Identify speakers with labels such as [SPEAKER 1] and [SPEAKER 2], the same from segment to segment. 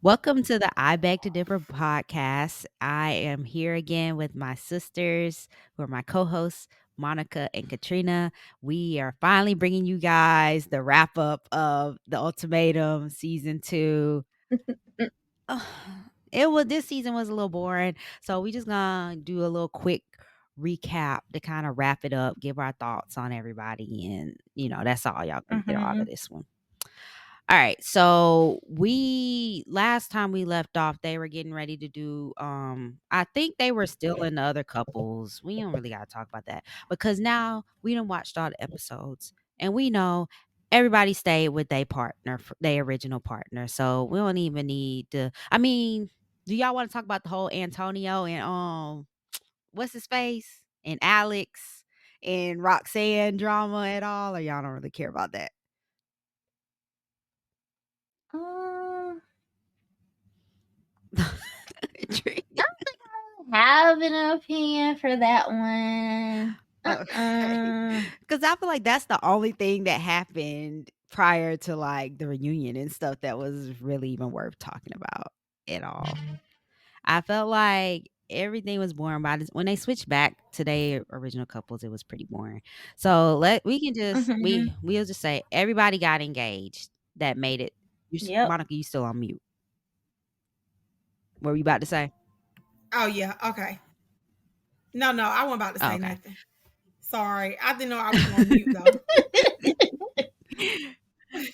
[SPEAKER 1] Welcome to the I Beg to Differ podcast. I am here again with my sisters, who are my co hosts, Monica and Katrina. We are finally bringing you guys the wrap up of the Ultimatum season 2. Ugh, this season was a little boring, so we just gonna do a little quick recap to kind of wrap it up, give our thoughts on everybody, and that's all y'all gonna get out of
[SPEAKER 2] Mhm.
[SPEAKER 1] this one. All right. So we last time we left off, they were getting ready to do I think they were still in the other couples. We don't really gotta talk about that because now we done watched all the episodes and we know everybody stayed with their partner, their original partner. So we don't even need to do y'all want to talk about the whole Antonio and what's his face? And Alex and Roxanne drama at all? Or y'all don't really care about that?
[SPEAKER 2] Um, have an opinion for that one.
[SPEAKER 1] Okay. Because I feel like that's the only thing that happened prior to like the reunion and stuff that was really even worth talking about at all. I felt like everything was boring by this when they switched back to their original couples, it was pretty boring. So we can just
[SPEAKER 2] Mhm.
[SPEAKER 1] we'll just say everybody got engaged that made it.
[SPEAKER 2] Yep.
[SPEAKER 1] Monica, you still on mute. What were you about to say?
[SPEAKER 3] Oh yeah, okay. No, I wasn't about to
[SPEAKER 1] Oh,
[SPEAKER 3] say
[SPEAKER 1] okay.
[SPEAKER 3] nothing. Sorry, I didn't know I was on mute though.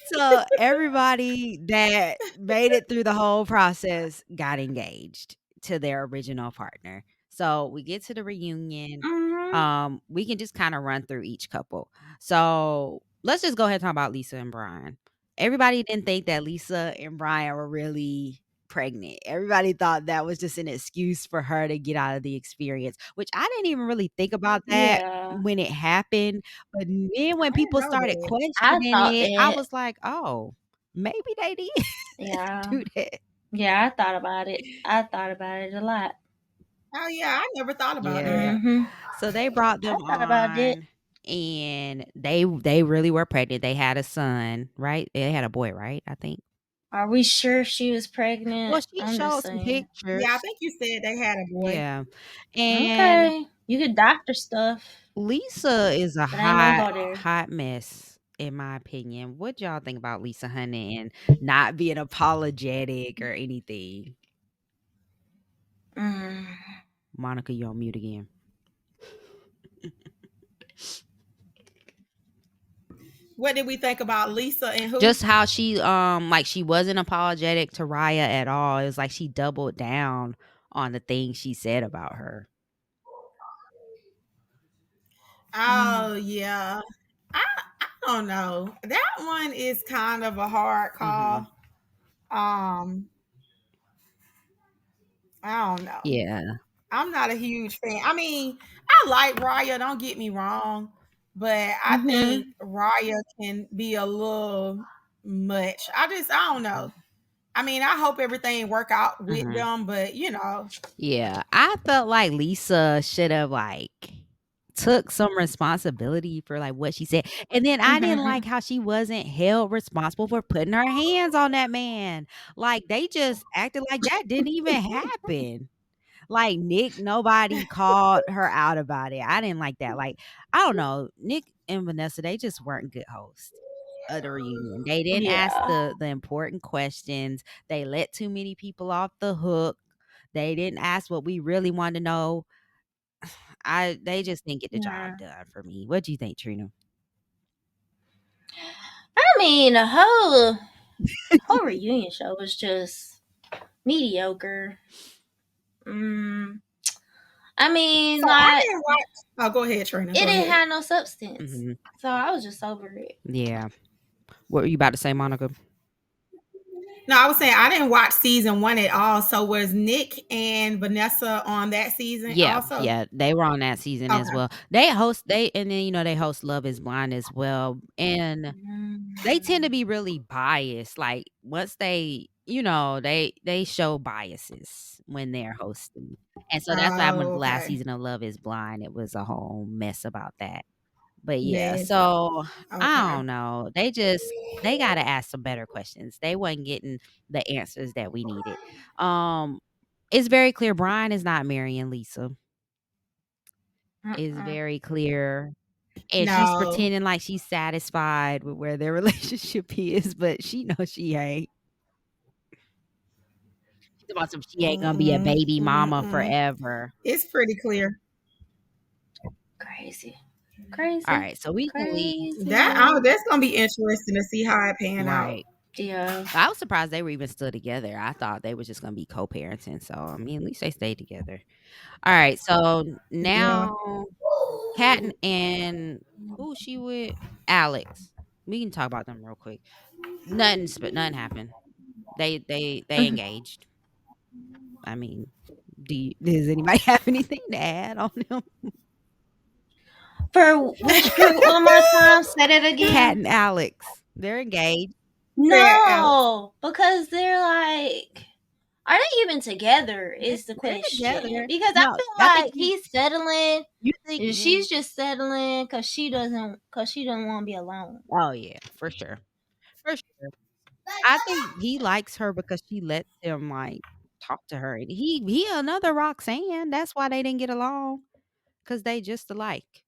[SPEAKER 1] So everybody that made it through the whole process got engaged to their original partner. So we get to the reunion.
[SPEAKER 2] Mhm.
[SPEAKER 1] We can just kind of run through each couple. So let's just go ahead and talk about Lisa and Brian. Everybody didn't think that Lisa and Brian were really pregnant. Everybody thought that was just an excuse for her to get out of the experience, which I didn't even really think about that
[SPEAKER 2] Yeah,
[SPEAKER 1] when it happened. But then when
[SPEAKER 3] I didn't
[SPEAKER 1] people
[SPEAKER 3] know
[SPEAKER 1] started
[SPEAKER 3] that.
[SPEAKER 2] I
[SPEAKER 1] questioning
[SPEAKER 2] thought
[SPEAKER 1] it, I
[SPEAKER 2] that.
[SPEAKER 1] was like, "Oh, maybe they did
[SPEAKER 2] Yeah,
[SPEAKER 1] do that."
[SPEAKER 2] yeah, I thought about it. I thought about it a lot.
[SPEAKER 3] Oh yeah, I never thought about
[SPEAKER 1] Yeah.
[SPEAKER 3] that.
[SPEAKER 2] Mhm.
[SPEAKER 1] So they brought
[SPEAKER 2] I
[SPEAKER 1] them
[SPEAKER 2] thought about it.
[SPEAKER 1] on and they really were pregnant. They had a son, right? They had a boy, right? I think.
[SPEAKER 2] Are we sure she was
[SPEAKER 1] Well,
[SPEAKER 2] pregnant?
[SPEAKER 1] she
[SPEAKER 2] I'm just
[SPEAKER 1] showed some
[SPEAKER 2] saying.
[SPEAKER 3] Yeah, I
[SPEAKER 1] pictures.
[SPEAKER 3] think you said they had a boy.
[SPEAKER 1] Yeah. And
[SPEAKER 2] Okay, you could doctor stuff,
[SPEAKER 1] Lisa is a
[SPEAKER 2] but I ain't gonna
[SPEAKER 1] hot
[SPEAKER 2] go there.
[SPEAKER 1] hot mess in my opinion. What y'all think about Lisa Honey and not being apologetic or anything?
[SPEAKER 2] Mm.
[SPEAKER 1] Monica, you on mute again.
[SPEAKER 3] What did we think about Lisa and who?
[SPEAKER 1] Just how she like she wasn't apologetic to Raya at all. It was like she doubled down on the things she said about her.
[SPEAKER 2] Mm.
[SPEAKER 3] Oh yeah. I don't know. That one is kind of a hard
[SPEAKER 1] Mhm.
[SPEAKER 3] call. Um, I don't know.
[SPEAKER 1] Yeah.
[SPEAKER 3] I'm not a huge fan. I mean, I like Raya, don't get me wrong, but I think
[SPEAKER 2] Mhm.
[SPEAKER 3] Raya can be a little much. I don't know. I mean, I hope everything work out with
[SPEAKER 1] Mhm.
[SPEAKER 3] them, but you know,
[SPEAKER 1] Yeah. I felt like Lisa should have like took some responsibility for like what she said. And then I didn't like
[SPEAKER 2] Mhm.
[SPEAKER 1] how she wasn't held responsible for putting her hands on that man. Like they just acted like that didn't even happen. Like, Nick, nobody called her out about it. I didn't like that. Like, I don't know, Nick and Vanessa, they just weren't good hosts of the reunion. They didn't ask
[SPEAKER 2] Yeah.
[SPEAKER 1] the important questions. They let too many people off the hook. They didn't ask what we really wanted to know. They just didn't get the
[SPEAKER 2] Yeah.
[SPEAKER 1] job done for me. What do you think, Trina?
[SPEAKER 2] I mean, the whole reunion show was just mediocre. Mm. I mean,
[SPEAKER 3] so I
[SPEAKER 2] like
[SPEAKER 3] didn't watch. Oh, go ahead, Trina.
[SPEAKER 2] it
[SPEAKER 3] Go
[SPEAKER 2] didn't
[SPEAKER 3] ahead.
[SPEAKER 2] have no substance,
[SPEAKER 1] Mhm.
[SPEAKER 2] so I was just over it.
[SPEAKER 1] Yeah. What were you about to say, Monica?
[SPEAKER 3] No, I was saying I didn't watch season one at all. So was Nick and Vanessa on that season
[SPEAKER 1] Yeah,
[SPEAKER 3] also?
[SPEAKER 1] yeah, they were on that season as
[SPEAKER 3] Okay.
[SPEAKER 1] well. They and then they host Love Is Blind as well, and they tend to
[SPEAKER 2] Mm.
[SPEAKER 1] be really biased. Like once they show biases when they're hosting, and so that's why when
[SPEAKER 3] Oh,
[SPEAKER 1] the last
[SPEAKER 3] okay.
[SPEAKER 1] season of Love Is Blind, it was a whole mess about that. But yeah,
[SPEAKER 3] Yes.
[SPEAKER 1] so I
[SPEAKER 3] Okay.
[SPEAKER 1] don't know. They gotta ask some better questions. They wasn't getting the answers that we needed. Um, it's very clear Brian is not marrying Lisa. It's
[SPEAKER 2] Mm-mm.
[SPEAKER 1] very clear. And she's
[SPEAKER 3] No.
[SPEAKER 1] pretending like she's satisfied with where their relationship is, but she knows she ain't. She's about some she ain't gonna be a
[SPEAKER 3] Mm-mm.
[SPEAKER 1] baby mama
[SPEAKER 3] Mm-mm.
[SPEAKER 1] forever.
[SPEAKER 3] It's pretty clear.
[SPEAKER 2] Crazy.
[SPEAKER 1] All
[SPEAKER 2] Crazy.
[SPEAKER 1] right, so we can leave.
[SPEAKER 3] That
[SPEAKER 2] Crazy.
[SPEAKER 3] that's gonna be interesting to see how it pan out.
[SPEAKER 1] Right.
[SPEAKER 2] Yeah.
[SPEAKER 1] I was surprised they were even still together. I thought they was just gonna be co-parenting. So I mean, at least they stayed together. All right, so
[SPEAKER 3] Yeah.
[SPEAKER 1] now Kat and who she with? Alex. We can talk about them real quick. Nothing happened. They
[SPEAKER 2] Mhm.
[SPEAKER 1] engaged. I mean, does anybody have anything to add on them?
[SPEAKER 2] For which group one more time? Say that
[SPEAKER 1] Kat
[SPEAKER 2] again.
[SPEAKER 1] and Alex. They're engaged.
[SPEAKER 3] Yeah, Alex.
[SPEAKER 2] No, because they're like, are they even together? Is the
[SPEAKER 1] They're
[SPEAKER 2] question.
[SPEAKER 1] together.
[SPEAKER 2] Because I
[SPEAKER 1] No,
[SPEAKER 2] feel
[SPEAKER 1] I think
[SPEAKER 2] like he's settling,
[SPEAKER 1] you think
[SPEAKER 2] and she's just settling because she doesn't want to be alone.
[SPEAKER 1] oh yeah, for sure. For sure. I think he likes her because she lets him, like, talk to her, and he another Roxanne, that's why they didn't get along, cause they just alike.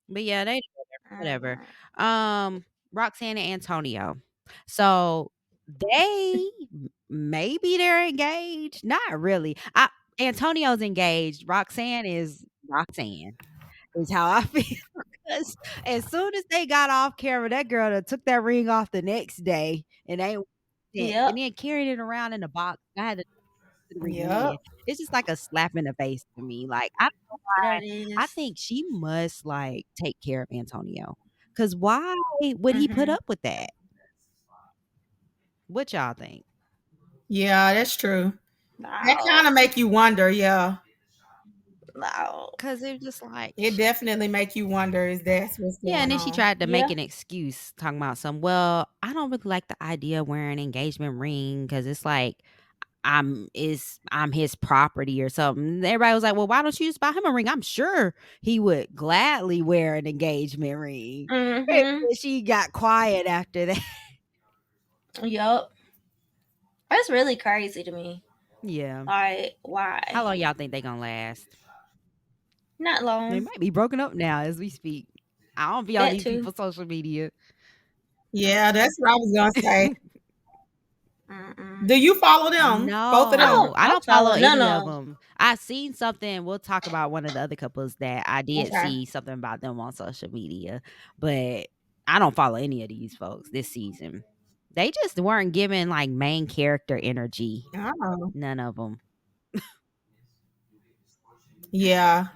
[SPEAKER 1] But yeah, they whatever.
[SPEAKER 2] Mm,
[SPEAKER 1] Um, Roxanne and Antonio. So, they maybe they're engaged, not really. Antonio's engaged, Roxanne is Roxanne, is how I feel. 'Cause as soon as they got off camera, that girl done took that ring off the next day and
[SPEAKER 2] Yep,
[SPEAKER 1] and then carried it around in a box. I had to put the ring
[SPEAKER 3] Yep.
[SPEAKER 1] in. It's just like a slap in the face to me. Like, I don't know
[SPEAKER 2] that
[SPEAKER 1] why. I
[SPEAKER 2] is.
[SPEAKER 1] think she must, like, take care of Antonio. Cause why would he put
[SPEAKER 2] Mm-hmm.
[SPEAKER 1] up with that? What y'all think?
[SPEAKER 3] Yeah, that's true. That kind
[SPEAKER 2] No,
[SPEAKER 3] of make you wonder. Yeah,
[SPEAKER 2] no.
[SPEAKER 1] Cause it's just like
[SPEAKER 3] it definitely make you wonder. Is that's what's
[SPEAKER 1] yeah, and
[SPEAKER 3] going
[SPEAKER 1] then she
[SPEAKER 3] on?
[SPEAKER 1] tried to make
[SPEAKER 2] Yeah.
[SPEAKER 1] an excuse talking about some, well, I don't really like the idea of wearing an engagement ring because it's like I'm his property or something. Everybody was like, well, why don't you just buy him a ring? I'm sure he would gladly wear an engagement ring. And
[SPEAKER 2] Mm-hmm.
[SPEAKER 1] then she got quiet after that.
[SPEAKER 2] Yep. That's really crazy to me.
[SPEAKER 1] Yeah.
[SPEAKER 2] Like,
[SPEAKER 1] How
[SPEAKER 2] why?
[SPEAKER 1] long y'all think they gonna last?
[SPEAKER 2] Not
[SPEAKER 1] They
[SPEAKER 2] long.
[SPEAKER 1] might be broken up now as we speak. I don't be on
[SPEAKER 2] That
[SPEAKER 1] these
[SPEAKER 2] too.
[SPEAKER 1] people's social media.
[SPEAKER 3] Yeah, that's what I was gonna say.
[SPEAKER 2] Mm-mm.
[SPEAKER 3] Do you follow them? Both of them?
[SPEAKER 1] No, I
[SPEAKER 2] I don't
[SPEAKER 1] don't follow
[SPEAKER 2] follow none
[SPEAKER 1] any of
[SPEAKER 2] of 'em.
[SPEAKER 1] them. I seen something we'll talk about one of the other couples that I did
[SPEAKER 3] Okay.
[SPEAKER 1] see something about them on social media, but I don't follow any of these folks this season. They just weren't giving, like, main character energy.
[SPEAKER 3] Oh,
[SPEAKER 1] None of them.
[SPEAKER 3] yeah.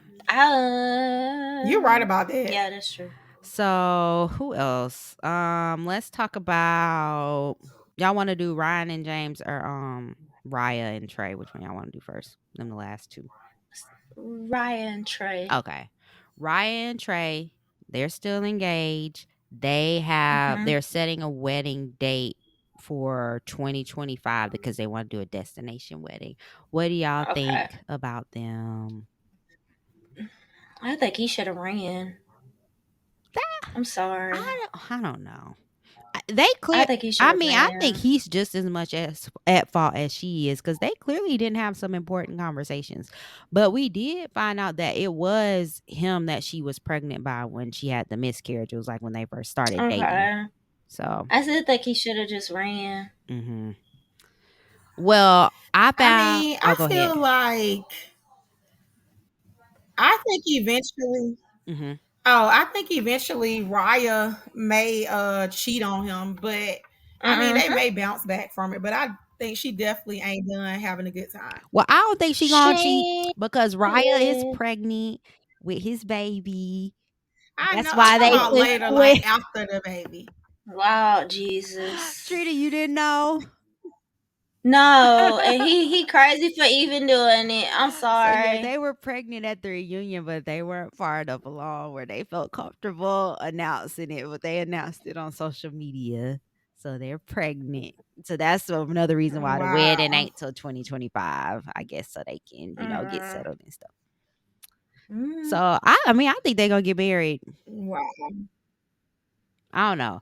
[SPEAKER 3] You're right
[SPEAKER 2] Um,
[SPEAKER 3] about that.
[SPEAKER 2] yeah, that's true.
[SPEAKER 1] So, who else? Let's talk about y'all wanna do Ryan and James or, Raya and Trey? Which one y'all wanna do first? Them the last 2.
[SPEAKER 2] Ryan Trey.
[SPEAKER 1] Okay. Ryan and Trey, they're still engaged.
[SPEAKER 2] Mm-hmm.
[SPEAKER 1] They're setting a wedding date for 2025 because they want to do a destination wedding. What do y'all
[SPEAKER 2] Okay.
[SPEAKER 1] think about them?
[SPEAKER 2] I think he should have ran. I'm sorry.
[SPEAKER 1] I don't know. They
[SPEAKER 2] I
[SPEAKER 1] clear
[SPEAKER 2] think he should
[SPEAKER 1] I
[SPEAKER 2] have
[SPEAKER 1] mean, I think
[SPEAKER 2] ran.
[SPEAKER 1] he's just as much as at fault as she is because they clearly didn't have some important conversations. But we did find out that it was him that she was pregnant by when she had the miscarriage. It was like when they first started dating.
[SPEAKER 2] Okay.
[SPEAKER 1] So,
[SPEAKER 2] I still think he should have just ran.
[SPEAKER 1] mhm. Well, I
[SPEAKER 3] I
[SPEAKER 1] found
[SPEAKER 3] mean,
[SPEAKER 1] oh,
[SPEAKER 3] I
[SPEAKER 1] go ahead.
[SPEAKER 3] feel like I think eventually.
[SPEAKER 1] Mhm.
[SPEAKER 3] Oh, I think eventually Raya may cheat on him, but I mean they
[SPEAKER 2] Mm-hmm.
[SPEAKER 3] may bounce back from it. But I think she definitely ain't done having a good time.
[SPEAKER 1] Well, I don't think she gonna cheat
[SPEAKER 2] She
[SPEAKER 1] because Raya is
[SPEAKER 2] is.
[SPEAKER 1] pregnant with his baby.
[SPEAKER 3] I know.
[SPEAKER 1] That's
[SPEAKER 3] I'm
[SPEAKER 1] why
[SPEAKER 3] talking
[SPEAKER 1] they
[SPEAKER 3] about
[SPEAKER 1] put
[SPEAKER 3] later,
[SPEAKER 1] you
[SPEAKER 3] like
[SPEAKER 1] with
[SPEAKER 3] after the baby.
[SPEAKER 2] Wow, Jesus.
[SPEAKER 1] Trina, you didn't know?
[SPEAKER 2] No, and he crazy for even doing it. I'm
[SPEAKER 1] So yeah,
[SPEAKER 2] sorry.
[SPEAKER 1] they were pregnant at the reunion, but they weren't far enough along where they felt comfortable announcing it. But they announced it on social media, so they're pregnant. So that's another reason why the wedding
[SPEAKER 3] Wow.
[SPEAKER 1] ain't till 2025, I guess, so they can get
[SPEAKER 2] Mm,
[SPEAKER 1] settled and stuff.
[SPEAKER 2] Mm-hmm.
[SPEAKER 1] So I mean, I think they're gonna get married.
[SPEAKER 3] Wow.
[SPEAKER 1] I don't know.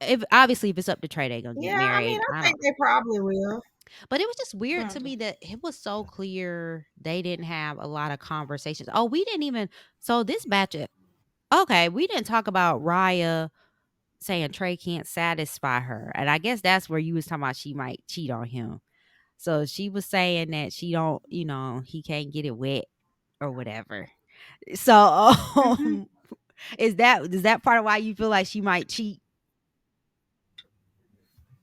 [SPEAKER 1] If obviously if it's up to Trey, they gonna get
[SPEAKER 3] Yeah, I mean,
[SPEAKER 1] married.
[SPEAKER 3] I
[SPEAKER 1] I
[SPEAKER 3] think
[SPEAKER 1] don't.
[SPEAKER 3] they probably will.
[SPEAKER 1] But it was just weird to
[SPEAKER 2] Mm.
[SPEAKER 1] me that it was so clear they didn't have a lot of conversations. Oh, we didn't even. So this batch. Okay, we didn't talk about Raya saying Trey can't satisfy her, and I guess that's where you was talking about she might cheat on him. So she was saying that she don't, he can't get it wet or whatever. So,
[SPEAKER 2] Mm-hmm.
[SPEAKER 1] is that part of why you feel like she might cheat?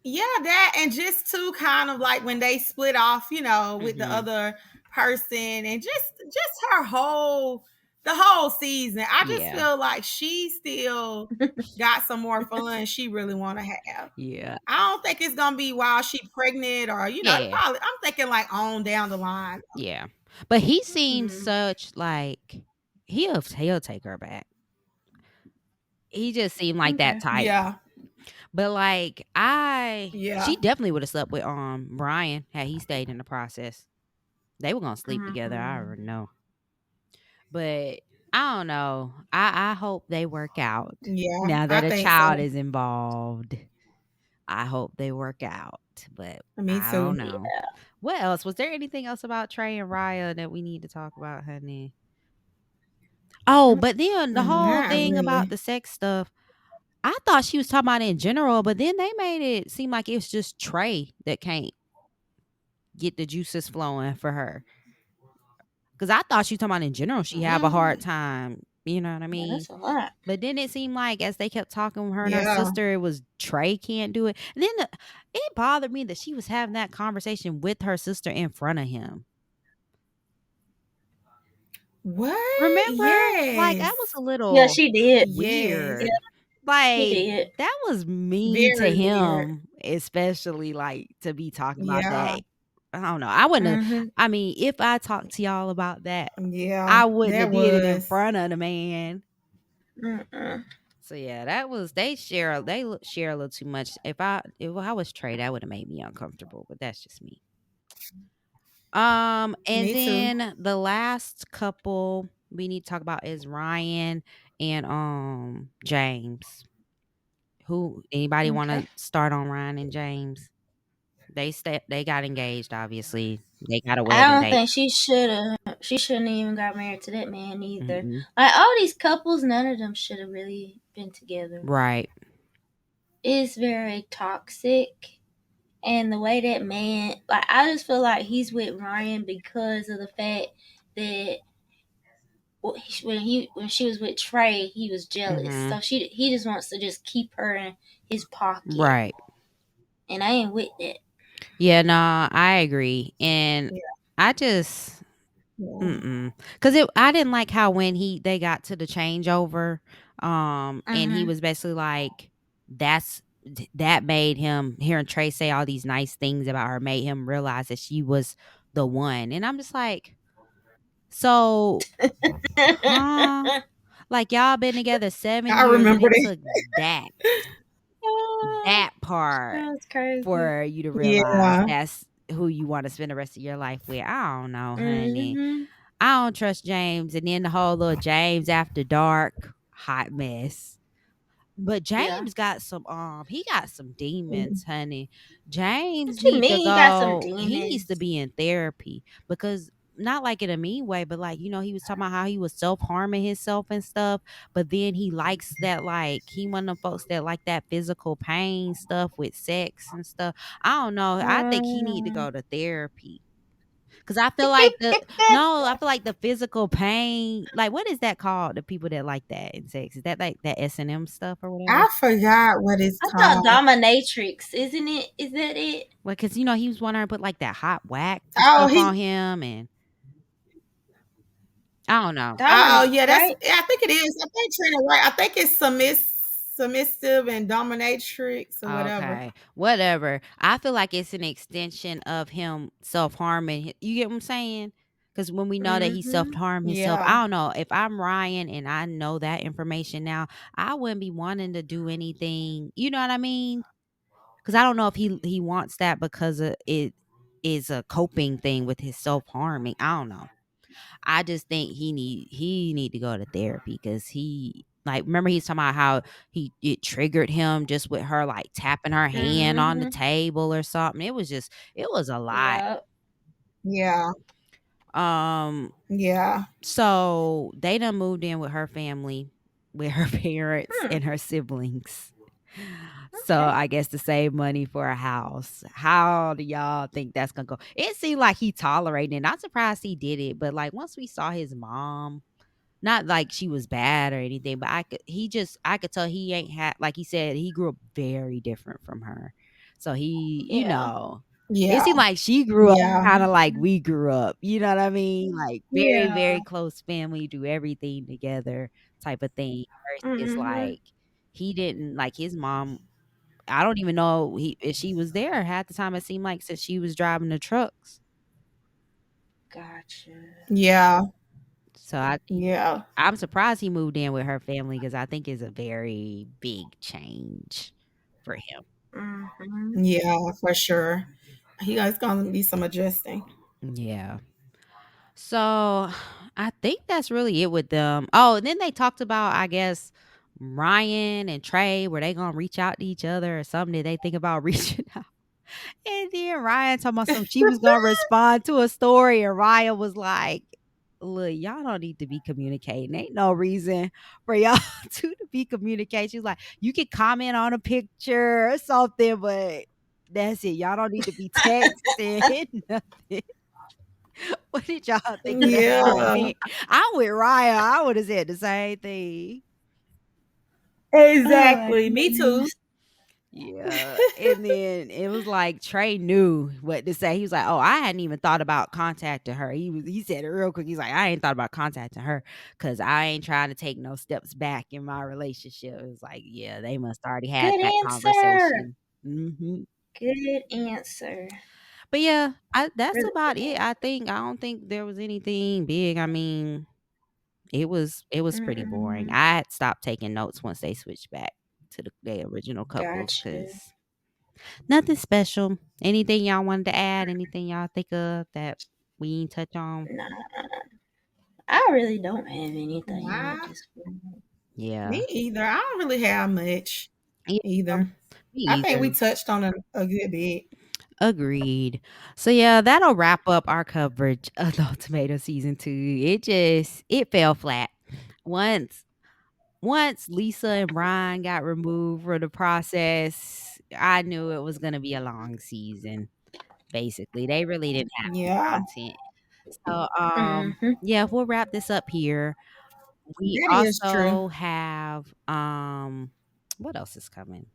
[SPEAKER 3] Yeah, that and just to kind of like when they split off, with the
[SPEAKER 1] Mhm.
[SPEAKER 3] other person and just her whole the whole season. I just
[SPEAKER 1] Yeah.
[SPEAKER 3] feel like she still got some more fun she really want to have.
[SPEAKER 1] Yeah.
[SPEAKER 3] I don't think it's gonna be while she pregnant or it
[SPEAKER 1] Yeah.
[SPEAKER 3] probably I'm thinking like on down the line.
[SPEAKER 1] Yeah. But he seems
[SPEAKER 2] Mm-hmm.
[SPEAKER 1] such like he'll take her back. He just seemed like that
[SPEAKER 2] Okay.
[SPEAKER 1] type.
[SPEAKER 3] Yeah,
[SPEAKER 1] But like she
[SPEAKER 3] yeah.
[SPEAKER 1] definitely would have slept with Brian had he stayed in the process. They were gonna sleep together, I
[SPEAKER 2] Mm-hmm.
[SPEAKER 1] already know. But I don't know. I hope they work out.
[SPEAKER 3] Yeah,
[SPEAKER 1] Now
[SPEAKER 3] I
[SPEAKER 1] that a
[SPEAKER 3] think so.
[SPEAKER 1] child is involved, I hope they work out. But
[SPEAKER 3] Me
[SPEAKER 1] I
[SPEAKER 3] too.
[SPEAKER 1] don't know. What else? Was there anything else about Trey and Raya that we need to talk about, honey? Oh, but then the whole
[SPEAKER 3] Not
[SPEAKER 1] thing about
[SPEAKER 3] really.
[SPEAKER 1] the sex stuff, I thought she was talking about in general, but then they made it seem like it's just Trey that can't get the juices flowing for her. Cause I thought she was talking about in general, she have a hard
[SPEAKER 2] Mm.
[SPEAKER 1] time. You know what I
[SPEAKER 2] Yeah,
[SPEAKER 1] mean?
[SPEAKER 2] that's a lot.
[SPEAKER 1] But then it seemed like as they kept talking with her and her
[SPEAKER 3] Yeah.
[SPEAKER 1] sister, it was Trey can't do it. And then it bothered me that she was having that conversation with her sister in front of him.
[SPEAKER 3] What?
[SPEAKER 1] Remember? Like that was
[SPEAKER 3] Yes.
[SPEAKER 1] a
[SPEAKER 2] Yeah,
[SPEAKER 1] little
[SPEAKER 2] she did.
[SPEAKER 3] Yes.
[SPEAKER 2] Yeah,
[SPEAKER 1] weird.
[SPEAKER 2] she
[SPEAKER 1] Like
[SPEAKER 2] did.
[SPEAKER 1] that was mean to
[SPEAKER 3] Very weird.
[SPEAKER 1] him, especially like to be talking about
[SPEAKER 3] Yeah.
[SPEAKER 1] that. I don't know. I wouldn't have,
[SPEAKER 2] Mm-hmm.
[SPEAKER 1] I mean, if I talked to y'all about that,
[SPEAKER 3] Yeah.
[SPEAKER 1] I wouldn't
[SPEAKER 3] That
[SPEAKER 1] have did it in
[SPEAKER 3] was.
[SPEAKER 1] front of the man.
[SPEAKER 2] Mm-mm.
[SPEAKER 1] So yeah, that was share a little too much. If I was Trey, that would have made me uncomfortable, but that's just me. And
[SPEAKER 3] Me too.
[SPEAKER 1] then the last couple we need to talk about is Ryan and James. Who anybody want
[SPEAKER 2] Okay.
[SPEAKER 1] to start on Ryan and James? They got engaged obviously. They got a
[SPEAKER 2] I
[SPEAKER 1] wedding
[SPEAKER 2] don't
[SPEAKER 1] date.
[SPEAKER 2] think she should have. She shouldn't even got married to that man either.
[SPEAKER 1] Mm-mm.
[SPEAKER 2] Like all these couples, none of them should have really been together.
[SPEAKER 1] Right.
[SPEAKER 2] It's very toxic, and the way that man, like, I just feel like he's with Ryan because of the fact that when she was with Trey, he was jealous. So
[SPEAKER 1] Mhm.
[SPEAKER 2] he just wants to just keep her in his pocket,
[SPEAKER 1] Right.
[SPEAKER 2] and I ain't with that.
[SPEAKER 1] Yeah, no, I agree. And
[SPEAKER 3] Yeah.
[SPEAKER 1] I just
[SPEAKER 3] Yeah.
[SPEAKER 1] mm-mm. Cause I didn't like how when they got to the changeover, and he
[SPEAKER 2] Mm-hmm.
[SPEAKER 1] was basically like, that made him hearing Trey say all these nice things about her made him realize that she was the one. And I'm just like, so, huh? Like y'all been together 7
[SPEAKER 3] I
[SPEAKER 1] years and
[SPEAKER 3] remember
[SPEAKER 1] it
[SPEAKER 3] that.
[SPEAKER 1] took that part
[SPEAKER 2] That's crazy.
[SPEAKER 1] for you to realize
[SPEAKER 3] Yeah.
[SPEAKER 1] that's who you want to spend the rest of your life with. I don't know, honey.
[SPEAKER 2] Mm-hmm.
[SPEAKER 1] I don't trust James. And then the whole little James after dark hot mess. But
[SPEAKER 2] Yeah.
[SPEAKER 1] James got he got some demons, honey. James
[SPEAKER 2] What you
[SPEAKER 1] need to
[SPEAKER 2] mean? He got some
[SPEAKER 1] go. He needs to
[SPEAKER 2] demons.
[SPEAKER 1] be in therapy because not like in a mean way, but like, he was talking about how he was self-harming himself and stuff. But then he likes that, like, he one of them folks that like that physical pain stuff with sex and stuff. I don't know. I think he need to
[SPEAKER 2] Mm.
[SPEAKER 1] go to therapy. Cause I feel like I feel like the physical pain, like what is that called? The people that like that in sex, is that like that S&M stuff or whatever?
[SPEAKER 3] I forgot what it's
[SPEAKER 2] I thought
[SPEAKER 3] called.
[SPEAKER 2] dominatrix, isn't it? Is that it?
[SPEAKER 1] Well, cause he was wanting her to put like that hot wax and
[SPEAKER 3] Oh,
[SPEAKER 1] stuff
[SPEAKER 3] he.
[SPEAKER 1] on him, and I don't know.
[SPEAKER 3] Oh,
[SPEAKER 2] Dominic,
[SPEAKER 3] yeah.
[SPEAKER 2] right?
[SPEAKER 3] I think it is. I think Trina, right? I think it's submissive and dominatrix or whatever.
[SPEAKER 1] Okay, whatever. I feel like it's an extension of him self harming. You get what I'm saying? Because when we know that he self
[SPEAKER 2] Mm-hmm.
[SPEAKER 1] harmed himself,
[SPEAKER 3] Yeah.
[SPEAKER 1] I don't know if I'm Ryan and I know that information now. I wouldn't be wanting to do anything. You know what I mean? Because I don't know if he wants that because it is a coping thing with his self harming. I don't know. I just think he need to go to therapy because he like remember he's talking about how it triggered him just with her like tapping her hand on the
[SPEAKER 2] Mhm.
[SPEAKER 1] table or something. It was a lot.
[SPEAKER 2] Yep.
[SPEAKER 3] Yeah.
[SPEAKER 1] Um
[SPEAKER 3] Yeah.
[SPEAKER 1] so they done moved in with her family, with her parents
[SPEAKER 2] Hmm.
[SPEAKER 1] and her siblings. So
[SPEAKER 2] Okay.
[SPEAKER 1] I guess to save money for a house. How do y'all think that's gonna go? It seemed like he tolerated it. Not surprised he did it, but like once we saw his mom, not like she was bad or anything, but I could tell he ain't had like he said, he grew up very different from her. So
[SPEAKER 2] Yeah.
[SPEAKER 1] it
[SPEAKER 3] Yeah.
[SPEAKER 1] seemed like she grew up
[SPEAKER 3] Yeah.
[SPEAKER 1] kind of like we grew up. You know what I mean? Like very,
[SPEAKER 2] Yeah.
[SPEAKER 1] very close family, do everything together type of thing. Versus
[SPEAKER 2] Mhm.
[SPEAKER 1] like he didn't like his mom. I don't even know if she was there half the time. It seemed like since she was driving the trucks.
[SPEAKER 2] Gotcha.
[SPEAKER 3] Yeah.
[SPEAKER 1] So
[SPEAKER 3] Yeah.
[SPEAKER 1] I'm surprised he moved in with her family because I think it's a very big change for him.
[SPEAKER 2] Mhm.
[SPEAKER 3] Yeah, for sure. It's gonna be some adjusting.
[SPEAKER 1] Yeah. So I think that's really it with them. Oh, and then they talked about, I guess, Ryan and Trey, were they gonna reach out to each other or something? Did they think about reaching out? And then Ryan talking about something she was gonna respond to a story, and Ryan was like, "Look, y'all don't need to be communicating. Ain't no reason for y'all to be communicating." She's like, "You can comment on a picture or something, but that's it. Y'all don't need to be texting nothing." What did y'all think of that
[SPEAKER 3] Yeah.
[SPEAKER 1] comment? I'm with Ryan. I would have said the same thing.
[SPEAKER 2] Oh my
[SPEAKER 3] Exactly. Me too.
[SPEAKER 2] goodness.
[SPEAKER 1] Yeah, and then it was like Trey knew what to say. He was like, "Oh, I hadn't even thought about contacting her." He said it real quick. He's like, "I ain't thought about contacting her because I ain't trying to take no steps back in my relationship." It was like, yeah, they must already had
[SPEAKER 2] Good
[SPEAKER 1] that
[SPEAKER 2] answer.
[SPEAKER 1] conversation.
[SPEAKER 2] Good answer.
[SPEAKER 1] But yeah, that's
[SPEAKER 2] Really
[SPEAKER 1] about
[SPEAKER 2] good
[SPEAKER 1] it.
[SPEAKER 2] answer.
[SPEAKER 1] I don't think there was anything big. I mean, it was pretty boring.
[SPEAKER 2] Mhm.
[SPEAKER 1] I had stopped taking notes once they switched back to the original couples
[SPEAKER 2] Gotcha.
[SPEAKER 1] because nothing special. Anything y'all wanted to add? Anything y'all think of that we ain't touch on?
[SPEAKER 2] Nah, I really don't have anything at
[SPEAKER 3] Nah,
[SPEAKER 2] this point.
[SPEAKER 1] Yeah.
[SPEAKER 3] me either. I don't really have much
[SPEAKER 1] Yeah,
[SPEAKER 3] either.
[SPEAKER 1] me
[SPEAKER 3] I think we
[SPEAKER 1] either.
[SPEAKER 3] touched on a good bit.
[SPEAKER 1] Agreed. So yeah, that'll wrap up our coverage of the Ultimatum season 2. It fell flat. Once once Lisa and Brian got removed from the process, I knew it was gonna be a long season. Basically, they really didn't have any
[SPEAKER 3] Yeah,
[SPEAKER 1] content. So,
[SPEAKER 2] Mhm.
[SPEAKER 1] yeah, we'll wrap this up here. We
[SPEAKER 3] that is true.
[SPEAKER 1] also have, what else is coming?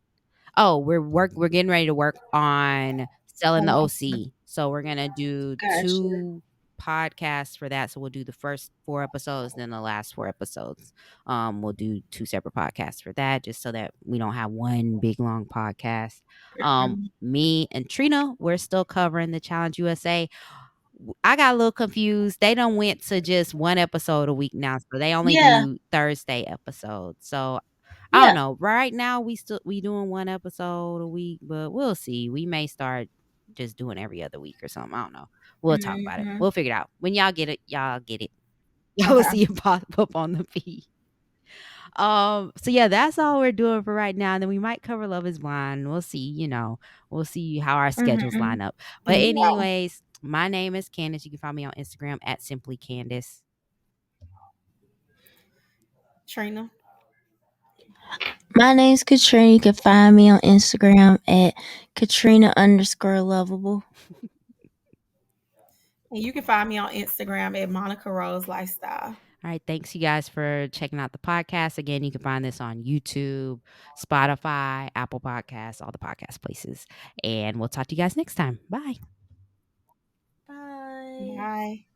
[SPEAKER 1] Oh, we're getting ready to work on selling the OC. So we're gonna do
[SPEAKER 2] Gotcha.
[SPEAKER 1] 2 podcasts for that. So we'll do the first 4 episodes, then the last 4 episodes. We'll do 2 separate podcasts for that, just so that we don't have one big long podcast.
[SPEAKER 2] Mhm.
[SPEAKER 1] Me and Trina, we're still covering the Challenge USA. I got a little confused. They done went to just 1 episode a week now, so they only
[SPEAKER 2] Yeah.
[SPEAKER 1] do Thursday episodes. So I don't
[SPEAKER 2] Yeah.
[SPEAKER 1] know. Right now we doing 1 episode a week, but we'll see. We may start just doing every other week or something. I don't know. We'll talk about it.
[SPEAKER 2] Mhm.
[SPEAKER 1] We'll figure it out. When y'all get it, y'all get it. Y'all will
[SPEAKER 3] Okay.
[SPEAKER 1] see it pop up on the feed. So yeah, that's all we're doing for right now. And then we might cover Love is Blind. We'll see, we'll see how our schedules
[SPEAKER 2] Mhm.
[SPEAKER 1] line up. But
[SPEAKER 3] Yeah,
[SPEAKER 1] anyways, my name is Candace. You can find me on Instagram at simply Candace.
[SPEAKER 3] Trina.
[SPEAKER 2] My name's Katrina. You can find me on Instagram at Katrina_lovable.
[SPEAKER 3] And you can find me on Instagram at Monica Rose Lifestyle.
[SPEAKER 1] All right. Thanks, you guys, for checking out the podcast. Again, you can find this on YouTube, Spotify, Apple Podcasts, all the podcast places. And we'll talk to you guys next time. Bye.
[SPEAKER 2] Bye.
[SPEAKER 3] Bye.